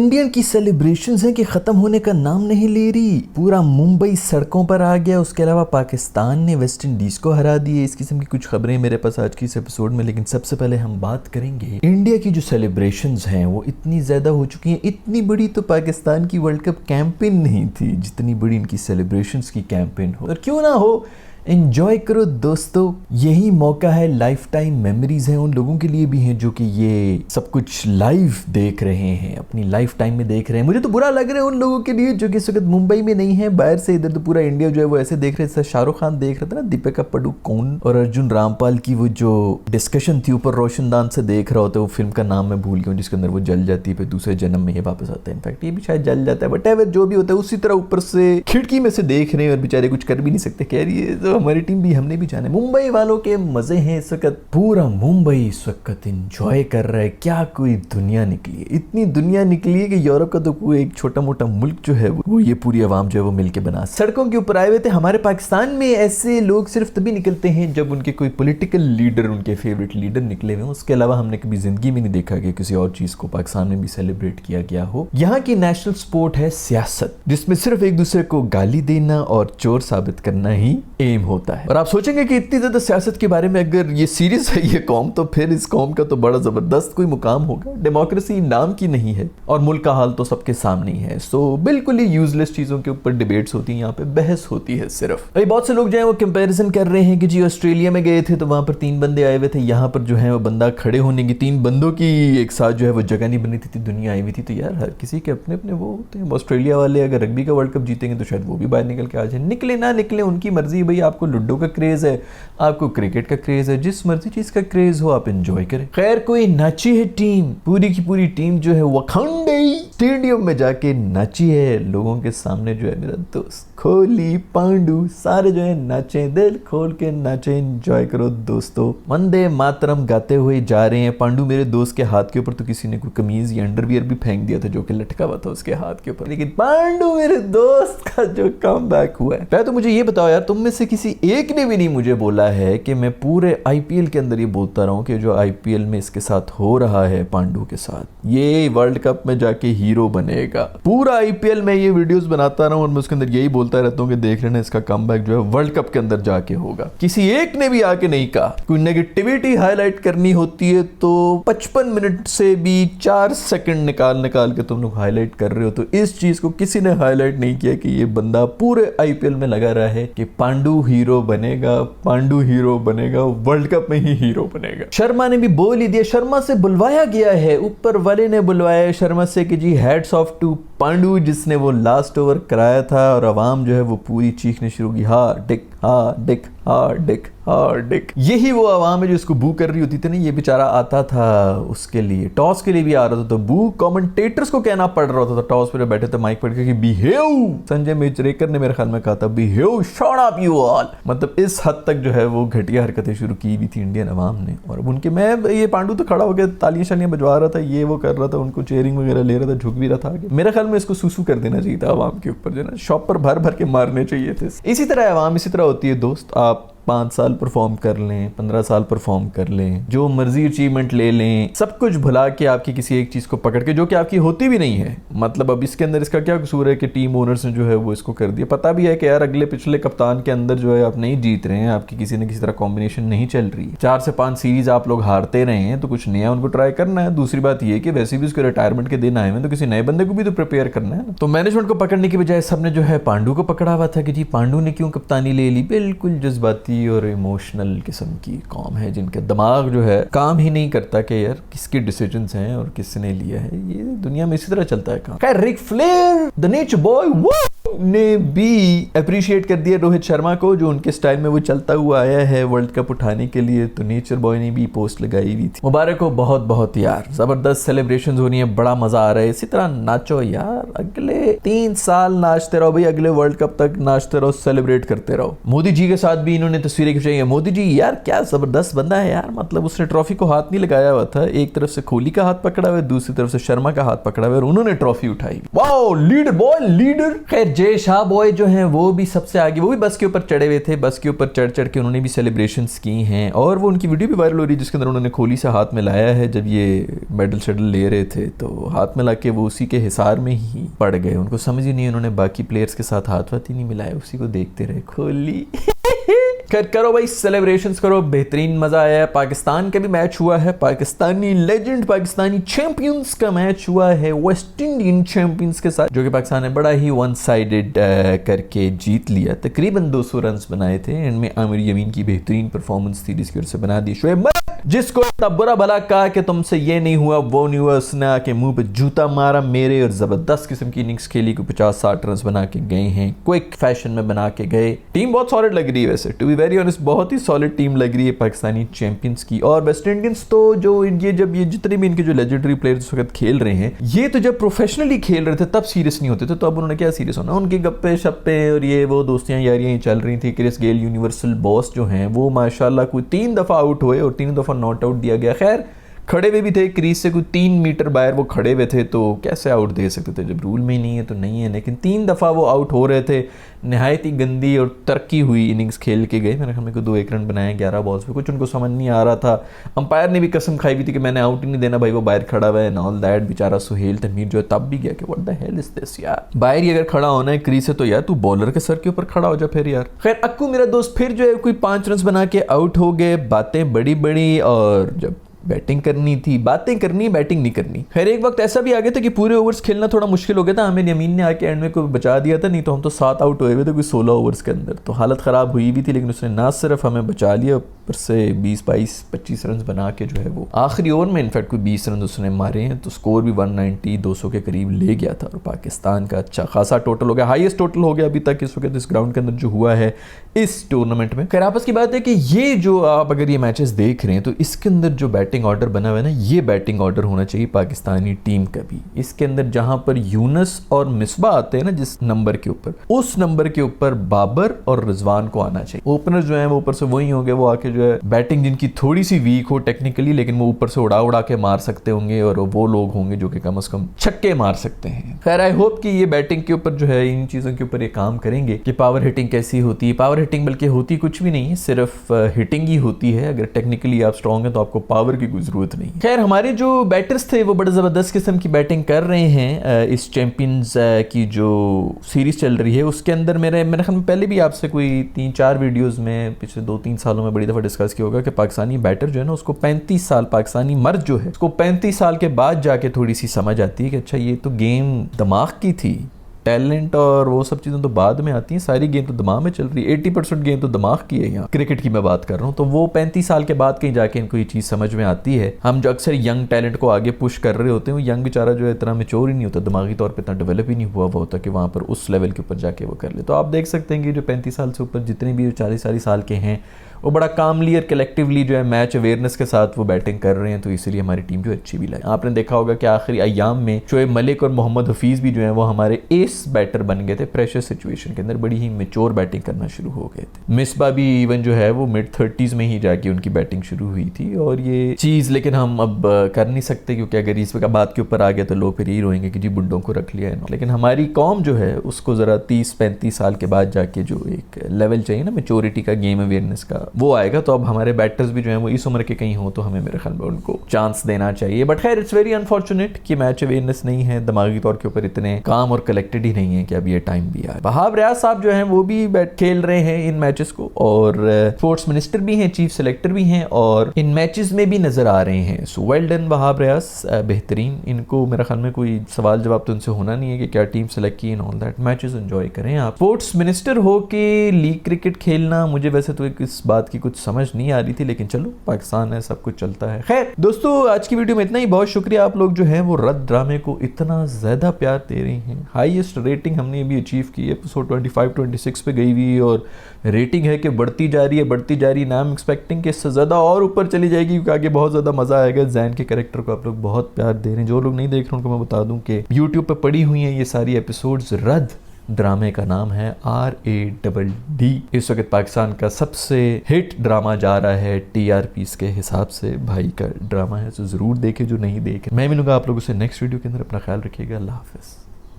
Indian की celebrations हैं कि खत्म होने का नाम नहीं ले रही। पूरा मुंबई सड़कों पर आ गया। उसके अलावा पाकिस्तान ने वेस्ट इंडीज को हरा दिए। इस किस्म की कुछ खबरें मेरे पास आज की इस एपिसोड में। लेकिन सबसे पहले हम बात करेंगे इंडिया की जो सेलिब्रेशंस हैं वो इतनी ज्यादा हो चुकी हैं। इतनी बड़ी तो पाकिस्तान की वर्ल्ड कप कैंपेन नहीं थी जितनी बड़ी इनकी सेलिब्रेशंस की कैंपेन हो। और क्यों ना हो, एंजॉय करो दोस्तों। यही मौका है, लाइफ टाइम मेमोरीज हैं उन लोगों के लिए भी हैं जो कि ये सब कुछ लाइव देख रहे हैं, अपनी लाइफ टाइम में देख रहे हैं। मुझे तो बुरा लग रहा है उन लोगों के लिए जो कि इस वक्त मुंबई में नहीं है, बाहर से इधर तो पूरा इंडिया जो है वो ऐसे देख रहे थे। शाहरुख खान देख रहा था ना दीपिका पादुकोण और अर्जुन रामपाल की वो जो डिस्कशन थी ऊपर रोशनदान से देख रहा होता है। वो फिल्म का नाम मैं भूल गया हूँ जिसके अंदर वो जल जाती है, फिर दूसरे जन्म में ये वापस आता है। इनफैक्ट ये भी शायद जल जाता है, बट एवर जो भी होता है उसी तरह ऊपर से खिड़की में से देख रहे हैं और बेचारे कुछ कर भी नहीं सकते। कह रही है तो हमारी टीम भी, हमने भी जाने। मुंबई वालों के मजे हैं इस वक्त। पूरा मुंबई इस वक्त एंजॉय कर रहा है। क्या कोई दुनिया निकली है, इतनी दुनिया निकली है कि यूरोप का तो कोई एक छोटा मोटा मुल्क जो है वो ये पूरी आवाम जो है वो मिलके बना सड़कों के ऊपर आए हुए थे। हमारे पाकिस्तान में ऐसे लोग सिर्फ तभी निकलते हैं जब उनके कोई पॉलिटिकल लीडर, उनके फेवरेट लीडर निकले हुए। उसके अलावा हमने कभी जिंदगी में नहीं देखा कि किसी और चीज को पाकिस्तान में भी सेलिब्रेट किया गया हो। यहाँ की नेशनल स्पोर्ट है सियासत, जिसमें सिर्फ एक दूसरे को गाली देना और चोर साबित करना ही एम होता है। और आप सोचेंगे कि इतनी ज्यादा सियासत के बारे में अगर ये सीरियस है ये कौम, तो फिर इस कौम का तो बड़ा जबरदस्त कोई मुकाम होगा। डेमोक्रेसी नाम की नहीं है और मुल्क का हाल तो सबके सामने ही है। सो बिल्कुल ही यूजलेस चीजों के ऊपर डिबेट्स होती हैं, यहाँ पे बहस होती है सिर्फ। अभी बहुत से लोग जो है वो कंपैरिजन कर रहे हैं कि जी ऑस्ट्रेलिया में गए थे तो वहां पर 3 बंदे आए हुए थे, यहाँ पर जो है वो बंदा खड़े होने की 3 बंदों की एक साथ जो है वो जगह नहीं बनी थी, दुनिया आई हुई थी। तो यार हर किसी के अपने अपने वो होते हैं। ऑस्ट्रेलिया वाले अगर रग्बी का वर्ल्ड कप जीतेंगे तो शायद वो भी बाहर निकल के आ जाए। निकले ना निकले उनकी मर्जी भाई। आपको लूडो का क्रेज है, आपको क्रिकेट का क्रेज है, जिस मर्जी चीज का क्रेज हो आप एंजॉय करें। खैर कोई नाची है टीम, पूरी की पूरी टीम जो है वाखांडे स्टेडियम में जाके नाची है लोगों के सामने। जो है मेरा दोस्त कोहली, पांडू सारे जो है नाचे, दिल खोल के नाचे। एंजॉय करो दोस्तों। वंदे मातरम गाते हुए जा रहे हैं। पांडू मेरे दोस्त के हाथ के ऊपर तो किसी ने कोई कमीज या अंडरवियर भी फेंक दिया था जो कि लटका हुआ था उसके हाथ के ऊपर, लेकिन पांडू मेरे दोस्त का जो कमबैक हुआ है। तो मुझे ये बताओ यार, तुम में से किसी एक ने भी नहीं मुझे बोला है कि मैं पूरे आईपीएल के अंदर ये बोलता रहा हूं कि जो आईपीएल में इसके साथ हो रहा है पांडू के साथ, ये वर्ल्ड कप में जाके हीरो बनेगा। पूरा आईपीएल में ये वीडियोस बनाता रहा हूं और मैं उसके अंदर यही बोलता रहता हूं कि देख लेना इसका कमबैक जो है वर्ल्ड कप के अंदर जाके होगा। किसी एक ने भी आके नहीं कहा। कोई नेगेटिविटी हाईलाइट करनी होती है तो 55 मिनट से भी 4 सेकंड निकाल के तुम लोग हाईलाइट कर रहे हो। तो इस चीज को किसी ने हाईलाइट नहीं किया कि ये बंदा पूरे आईपीएल में लगा रहा है कि पांडू हीरो बनेगा, पांडू हीरो बनेगा, वर्ल्ड कप में ही हीरो बनेगा। शर्मा ने भी बोल ही दिया, शर्मा से बुलवाया गया है, ऊपर वाले ने बुलवाया शर्मा से कि जी हैट्स ऑफ टू पांडू जिसने वो लास्ट ओवर कराया था। और आवाम जो है वो पूरी चीखने शुरू की, हा डिक हा डिक हा डिक हा डिक। यही वो आवाम है जो इसको बू कर रही होती थी ना। ये बेचारा आता था उसके लिए, टॉस के लिए भी आ रहा था तो बू कमेंटेटर्स को कहना पड़ रहा था। टॉस पर बैठे थे माइक पढ़ के कि बिहेव, संजय मेचरेकर ने मेरे ख्याल में कहा था behave shut up you all. मतलब इस हद तक जो है वो घटिया हरकतें शुरू की हुई थी इंडियन अवाम ने। और उनके मैं ये पांडू तो खड़ा हो गया, तालियां शालियां बजवा रहा था, ये वो कर रहा था, उनको चेयरिंग वगैरह ले रहा था, झुक भी रहा था आगे। मेरे ख्याल में इसको सूसू कर देना चाहिए था अवाम के ऊपर, जो ना शॉप पर भर भर के मारने चाहिए थे। इसी तरह अवाम इसी तरह होती है दोस्त। आप 5 साल परफॉर्म कर लें, 15 साल परफॉर्म कर लें, जो मर्जी अचीवमेंट ले लें, सब कुछ भुला के आपकी किसी एक चीज को पकड़ के, जो कि आपकी होती भी नहीं है। मतलब अब इसके अंदर इसका क्या कसूर है कि टीम ओनर्स ने जो है वो इसको कर दिया। पता भी है कि यार अगले पिछले कप्तान के अंदर जो है आप नहीं जीत रहे हैं, आपकी किसी न किसी तरह कॉम्बिनेशन नहीं चल रही है। 4 से 5 सीरीज आप लोग हारते रहे हैं तो कुछ नया उनको ट्राई करना है। दूसरी बात ये कि वैसे भी उसके रिटायरमेंट के दिन आए हैं तो किसी नए बंदे को भी तो प्रिपेयर करना है ना। तो मैनेजमेंट को पकड़ने की बजाय सबने जो है पांडू को पकड़ा हुआ था कि जी पांडू ने क्यों कप्तानी ले ली। बिल्कुल जज्बाती और इमोशनल किस्म की कौम है जिनके दिमाग जो है काम ही नहीं करता कि यार किसके डिसीजंस हैं और किसने लिया है। ये दुनिया में इसी तरह चलता है काम। खैर Ric Flair the nature boy ने भी अप्रिशिएट कर दिया रोहित शर्मा को, जो उनके स्टाइल में वो चलता हुआ आया है वर्ल्ड कप उठाने के लिए। तो नेचर बॉय ने भी पोस्ट लगाई हुई थी। मुबारक हो बहुत बहुत यार, जबरदस्त सेलिब्रेशंस हो रही है, बड़ा मजा आ रहा है। इसी तरह नाचो यार, अगले 3 साल नाचते रहो भाई, अगले वर्ल्ड कप तक नाचते रहो, सेलिब्रेट करते रहो। मोदी जी के साथ भी इन्होंने तस्वीरें खिंचाई है। मोदी जी यार क्या जबरदस्त बंदा है यार। मतलब उसने ट्रॉफी को हाथ नहीं लगाया हुआ था, एक तरफ से कोहली का हाथ पकड़ा हुआ है, दूसरी तरफ से शर्मा का हाथ पकड़ा हुआ है और उन्होंने ट्रॉफी उठाई। Wow leader boy leader. खैर अजय शाह बॉय जो हैं वो भी सबसे आगे, वो भी बस के ऊपर चढ़े हुए थे, बस के ऊपर चढ़ चढ़ के उन्होंने भी सेलिब्रेशंस की हैं और वो उनकी वीडियो भी वायरल हो रही है जिसके अंदर उन्होंने खोली से हाथ में लाया है जब ये मेडल शेडल ले रहे थे, तो हाथ में ला के वो उसी के हिसार में ही पड़ गए। उनको समझ ही नहीं, उन्होंने बाकी प्लेयर्स के साथ हाथ वाथ ही नहीं मिलाया, उसी को देखते रहे खोली। खैर करो भाई, सेलिब्रेशंस करो, बेहतरीन मजा आया है। पाकिस्तान का भी मैच हुआ है, पाकिस्तानी लेजेंड, पाकिस्तानी चैंपियंस का मैच हुआ है वेस्ट इंडियन चैंपियंस के साथ, जो कि पाकिस्तान ने बड़ा ही वन साइडेड करके जीत लिया। तकरीबन 200 रन बनाए थे, इनमें आमिर यमीन की बेहतरीन परफॉर्मेंस थी जिसकी वजह से बना दी शोएब, जिसको इतना बुरा भला कहा कि तुमसे ये नहीं हुआ वो नहीं हुआ, उसने आके मुंह पे जूता मारा मेरे और जबरदस्त किस्म की इनिंग्स खेली को 50-60 रन बना के गए हैं, क्विक फैशन में बना के गए। टीम बहुत सॉलिड लग रही है वैसे, टू बी वेरी ऑनेस्ट बहुत ही सॉलिड टीम लग रही है पाकिस्तानी चैंपियंस की। और वेस्ट इंडियंस तो जो ये जब ये जितने भी इनके जो लेजेंडरी प्लेयर्स इस वक्त खेल रहे हैं, ये तो जब प्रोफेशनली खेल रहे थे तब सीरियस नहीं होते थे, तो अब उन्होंने क्या सीरियस होना, उनके गप्पे शप्पे और ये वो दोस्तियां यारियां चल रही थी। क्रिस गेल यूनिवर्सल बॉस जो हैं वो माशाल्लाह कोई 3 दफ़ा आउट हुए और 3 दफ़ा नॉट आउट दिया गया। खैर खड़े हुए भी थे, क्रीज से कोई 3 मीटर बाहर वो खड़े हुए थे, तो कैसे आउट दे सकते थे, जब रूल में ही नहीं है तो नहीं है। लेकिन 3 दफ़ा वो आउट हो रहे थे, नहायत ही गंदी और तरक्की हुई इनिंग्स खेल के गए। मेरे ख्याल में 2-1 रन बनाए 11 बॉल्स पे, कुछ उनको समझ नहीं आ रहा था। अंपायर ने भी कसम खाई हुई थी कि मैंने आउट ही नहीं देना भाई, वो बाहर खड़ा हुआ है एंड ऑल दैट। बेचारा सुहेल तनवीर जो है तब भी गया कि what the hell is this यार, बाहर ही अगर खड़ा होना है क्रीज से तो यार तू बॉलर के सर के ऊपर खड़ा हो जा फिर यार। खैर अक्कू मेरा दोस्त फिर जो है कोई 5 रन बना के आउट हो गए, बातें बड़ी बड़ी, और जब बैटिंग करनी थी बातें करनी, बैटिंग नहीं करनी। खैर एक वक्त ऐसा भी आ गया था कि पूरे ओवर्स खेलना थोड़ा मुश्किल हो गया था, आमिर यमीन ने आके एंड में कोई बचा दिया था, नहीं तो हम तो 7 आउट हुए हुए थे कोई 16 ओवर्स के अंदर, तो हालत ख़राब हुई भी थी। लेकिन उसने ना सिर्फ हमें बचा लिया, ऊपर से 20-22-25 रन बना के जो है वो आखिरी ओवर में इनफैक्ट कोई 20 रन उसने मारे हैं, तो स्कोर भी 190-200 के करीब ले गया था और पाकिस्तान का अच्छा खासा टोटल हो गया, हाईएस्ट टोटल हो गया अभी तक इस वक्त इस ग्राउंड के अंदर जो हुआ है इस टूर्नामेंट में। खैर आपस की बात है कि ये जो आप अगर ये मैचेस देख रहे हैं तो इसके अंदर जो बैटिंग ऑर्डर बना हुआ है ना, ये बैटिंग ऑर्डर होना चाहिए पाकिस्तानी टीम का भी। इसके अंदर जहां पर यूनस और मिसबा आते हैं ना जिस नंबर के ऊपर, उस नंबर के ऊपर बाबर और रिजवान को आना चाहिए। ओपनर जो है वो ऊपर से वही होंगे, वो आके जो है बैटिंग जिनकी थोड़ी सी वीक हो टेक्निकली, लेकिन वो ऊपर से उड़ा उड़ा के मार सकते होंगे, और वो लोग होंगे जो कि कम से कम छक्के मार सकते हैं। खैर आई होप कि ये बैटिंग के ऊपर जो है इन चीजों के ऊपर ये काम करेंगे कि पावर हिटिंग कैसी होती है। पावर हिटिंग बल्कि होती कुछ भी नहीं है, सिर्फ हिटिंग ही होती है। अगर टेक्निकली आप स्ट्रॉन्ग है तो आपको पावर की कोई जरूरत नहीं। खैर हमारे जो बैटर्स थे वो बड़े ज़बरदस्त किस्म की बैटिंग कर रहे हैं। इस चैंपियंस की जो सीरीज़ चल रही है उसके अंदर मेरे ख्याल में पहले भी आपसे कोई 3-4 वीडियोस में पिछले 2-3 सालों में बड़ी दफ़ा डिस्कस किया होगा कि पाकिस्तानी बैटर जो है ना उसको 35 साल, पाकिस्तानी मर्द जो है उसको 35 साल के बाद जाके थोड़ी सी समझ आती है कि अच्छा ये तो गेम दिमाग की थी, टैलेंट और वो सब चीज़ें तो बाद में आती हैं, सारी गेम तो दिमाग में चल रही है। 80% गेम तो दिमाग की है, यहाँ क्रिकेट की मैं बात कर रहा हूँ। तो वो 35 साल के बाद कहीं जाके इनको ये चीज़ समझ में आती है। हम जो अक्सर यंग टैलेंट को आगे पुश कर रहे होते हैं, वो यंग बेचारा जो है इतना मैच्योर ही नहीं होता, दिमागी तौर पर इतना डेवलप ही नहीं हुआ होता कि वहाँ पर उस लेवल के ऊपर जाके वो कर ले। तो आप देख सकते हैं कि जो 35 साल से ऊपर जितने भी 40 साल के हैं वो बड़ा कामली और कलेक्टिवली जो है मैच अवेयरनेस के साथ वो बैटिंग कर रहे हैं, तो इसीलिए हमारी टीम जो अच्छी भी लगी। आपने देखा होगा कि आखिरी अय्याम में शोएब मलिक और मोहम्मद हफीज़ भी जो है वो हमारे एस बैटर बन गए थे। प्रेशर सिचुएशन के अंदर बड़ी ही मेच्योर बैटिंग करना शुरू हो गए थे। मिसबा भी इवन जो है वो मिड 30s में ही जाके उनकी बैटिंग शुरू हुई थी, और ये चीज़ लेकिन हम अब कर नहीं सकते क्योंकि अगर इस बात के ऊपर आ गया तो लोग फिर यही रोएंगे कि जी बुड्ढों को रख लिया है। लेकिन हमारी कौम जो है उसको ज़रा 30-35 साल के बाद जाके जो एक लेवल चाहिए ना मेच्योरिटी का, गेम अवेयरनेस का, वो आएगा। तो अब हमारे बैटर्स भी जो हैं वो इस उम्र के कहीं हो तो हमें मेरे ख्याल में उनको चांस देना चाहिए। बट खैर इट्स वेरी अनफॉर्चुनेट कि मैच अवेयरनेस नहीं है, दिमागी तौर के ऊपर इतने काम और कलेक्टेड ही नहीं है कि अब ये टाइम भी आए। वहाब रियाज साहब जो हैं वो भी खेल रहे हैं इन मैचेस को, और स्पोर्ट्स मिनिस्टर भी हैं, चीफ सेलेक्टर भी हैं, और इन मैचेस में भी नजर आ रहे हैं। So well done Wahab Riaz, बेहतरीन। इनको मेरे ख्याल में कोई सवाल जवाब तो उनसे होना नहीं है कि क्या टीम सेलेक्ट की and all that. Matches enjoy करें आप। स्पोर्ट्स मिनिस्टर हो के लीग क्रिकेट खेलना, मुझे वैसे तो इस बात की कुछ समझ नहीं आ रही थी, लेकिन चलो पाकिस्तान है, सब कुछ चलता है। खैर दोस्तों आज की वीडियो में इतना ही। बहुत शुक्रिया आप लोग जो है वो रद्द ड्रामे को इतना ज्यादा प्यार दे रहे हैं। हाईएस्ट रेटिंग हमने अभी अचीव की, एपिसोड 25-26 पे गई हुई, और रेटिंग है कि बढ़ती जा रही है, बढ़ती जा रही है। नाम एक्सपेक्टिंग के इससे ज्यादा और ऊपर चली जाएगी क्योंकि आगे बहुत ज्यादा मजा आएगा। जैन के कैरेक्टर को आप लोग बहुत प्यार दे रहे हैं। जो लोग नहीं देख रहे उनको मैं बता दूं कि यूट्यूब पे पड़ी हुई हैं ये सारी एपिसोड्स। रद्द ड्रामे का नाम है RADD। इस वक्त पाकिस्तान का सबसे हिट ड्रामा जा रहा है TRPs के हिसाब से। भाई का ड्रामा है तो जरूर देखे जो नहीं देखे। मैं मिलूंगा आप लोगों से नेक्स्ट वीडियो के अंदर। अपना ख्याल रखिएगा। अल्लाह हाफिज़।